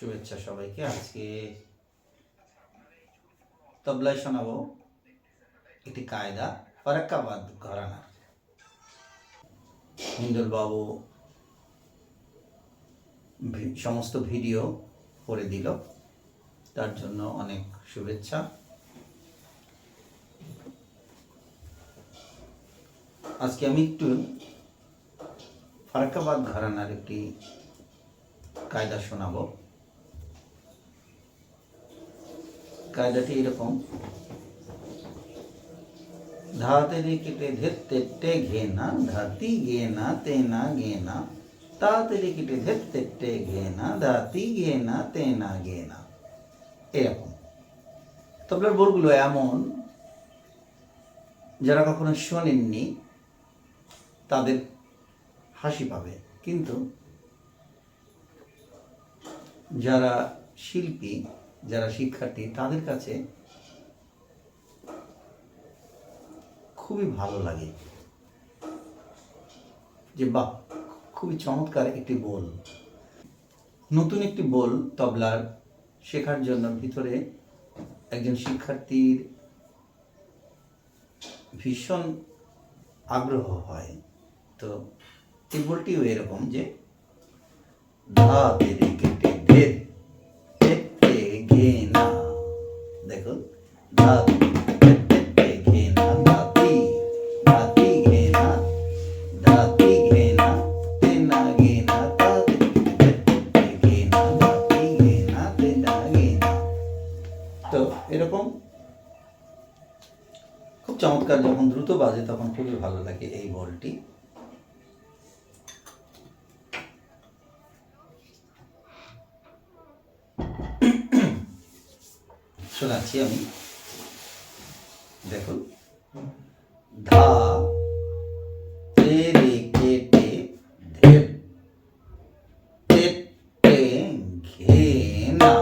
শুভেচ্ছা সবাইকে। আজকে তবলায় শোনাবো একটি কায়দা ফারাক্কাবাদ ঘরানার। হিন্দুল বাবু সমস্ত ভিডিও করে দিল, তার জন্য অনেক শুভেচ্ছা। আজকে আমি একটু ফারাক্কাবাদ ঘরানার একটি কায়দা শোনাবো। কায়দাটি এরকম: ধাতে রে কেটে ধের তেট্টে ঘেনা, ধাতি ঘেনা তেনা ঘেনা, তাতে রে কেটে ধের তেট্টে ঘেনা, ধাতি ঘেনা তেনা ঘেনা। এরকম তবলার বোলগুলো এমন, যারা কখনো শোনেননি তাদের হাসি পাবে, কিন্তু যারা শিল্পী, যারা শিক্ষার্থী, তাদের কাছে খুবই ভালো লাগে যে বাহ, খুবই চমৎকার একটি বোল। নতুন একটি বোল তবলার শেখার জন্য ভিতরে একজন শিক্ষার্থীর ভীষণ আগ্রহ হয়। তো এই বোলটিও এরকম যে ধা তেরে কেটে ধের তেট্টে ঘেনা, দেখুন, ধা তেট্টে ঘেনা, ধাতি ধাতি ঘেনা, ধাতি ঘেনা তেনা ঘেনা, তাতে তেট্টে ঘেনা, ধাতি ঘেনা তেনা ঘেনা। তো এরকম খুব চমৎকার, যখন দ্রুত বাজে তখন খুবই ভালো লাগে এই বলটি। শোনাচ্ছি আমি, দেখুন। ধা তেরে কেটে ধের তেট্টে ঘেনা,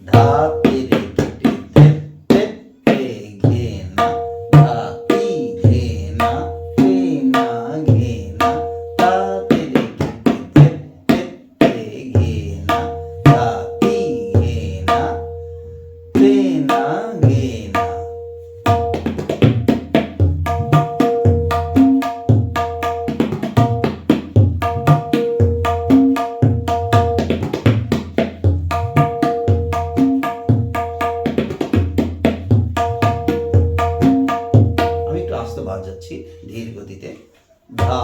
ধা তেরে কেটে ধের তেট্টে ঘেনা, ধাতি ঘেনা তেনা ঘেনা, তা তেরে কেটে ধের তেট্টে ঘেনা, ধাতি ঘেনা তেনা ঘেনা। আমি একটু আস্তে বাজাচ্ছি ধীর গতিতে। ধা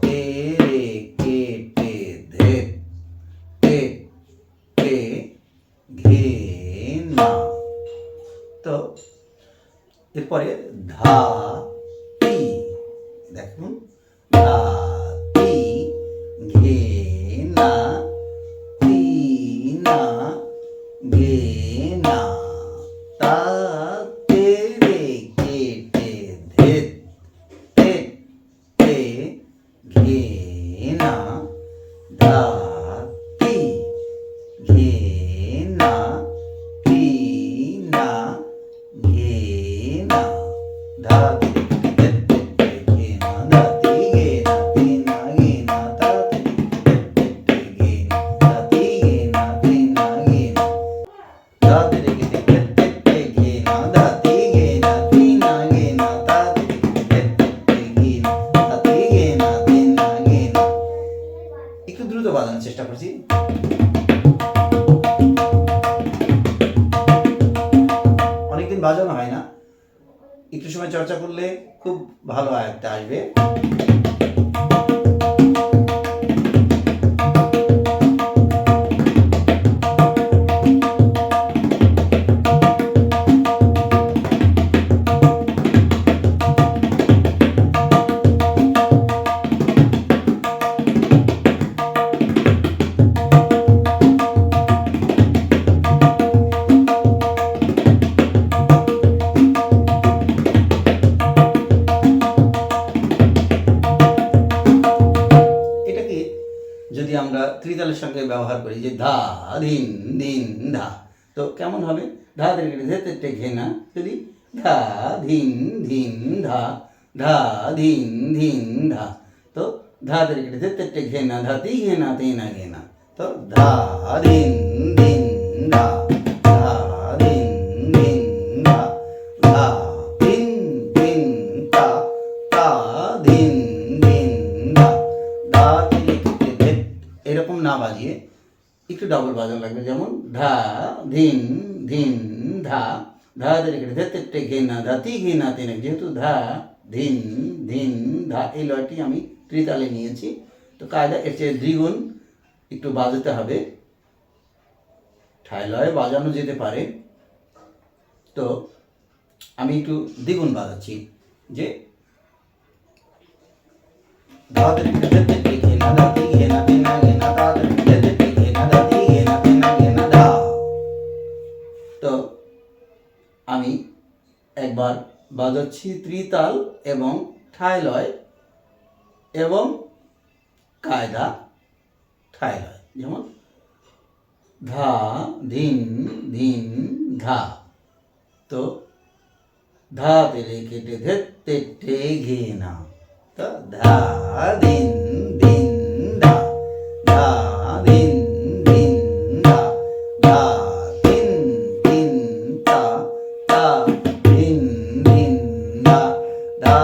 তেরে কেটে ধের তেট্টে ঘেনা। তো এরপরে ধা তি, দেখুন, ধা তি ঘেনা তিনা ঘেনা, তা তেরে কেটে ধের তেট্টে ঘেনা, ধাতি ঘেনা তিনা ঘেনা, ধাতি তেট্টে ঘেনা, ধাতি ঘেনা তিনা ঘেনা, তাতে তেট্টে ঘেনা, ধাতি ঘেনা তিনা ঘেনা, ধাতে রেখে তেট্টে ঘেনা, ধাতি ঘেনা তিনা ঘেনা, তাতে তেট্টে ঘেনা, ধাতি ঘেনা তিনা ঘেনা। একটু দ্রুত বাজানোর চেষ্টা করছি। অনেকদিন বাজানো হয় না, একটু সময় চর্চা করলে খুব ভালো আয়ত্তে আসবে। যদি আমরা ত্রিতালের সঙ্গে ব্যবহার করি, যে ধা ধিন ধিন ধা, তো কেমন হবে? ধা ধের তেট্টে ঘেনা, যদি ধা ধিন ধিন ধা, ধা ধিন ধিন ধা, তো धा तेरे केटे धित तेट्टे घेना धाती घेना तेना घेना तो धा धिन धिन धा धा धिन धिन धा धा धिन धिन ता ता धिन ধিন ধা ধা তেরে কেটে ধেত এরকম না বাজিয়ে একটু ডাবল বাজানো লাগবে, যেমন ধা ধিন ধিন ধা ধা তেরে কেটে ধেত তেট্টে ঘেনা ধাতি ঘেনা তেনা, যেহেতু ধা ধিন ধিন ধা এই লয়টি আমি ত্রিতালে নিয়েছি, তো কায়দা এর চেয়ে দ্বিগুণ একটু বাজাতে হবে। ঠায় লয়ে বাজানো যেতে পারে, তো আমি একটু দ্বিগুণ বাজাচ্ছি, যে धा तेरे केटे धित तेट्टे घेना धाती घेना तेना घेना धा तेरे केटे धित तेट्टे घेना धाती घेना तेना घेना धा। তো আমি একবার বাজাচ্ছি ত্রিতাল এবং ঠায় লয় এবং কায়দা ঠায় লয়, যেমন ধা ধিন ধিন ধা। তো ধা তেরে কেটে ধিত তেট্টে ঘেনা তো ধা ধিন ধিন ধা ধা ধিন ধিন ধা ধা ধিন ধিন তা তা ধিন ধিন ধা ধা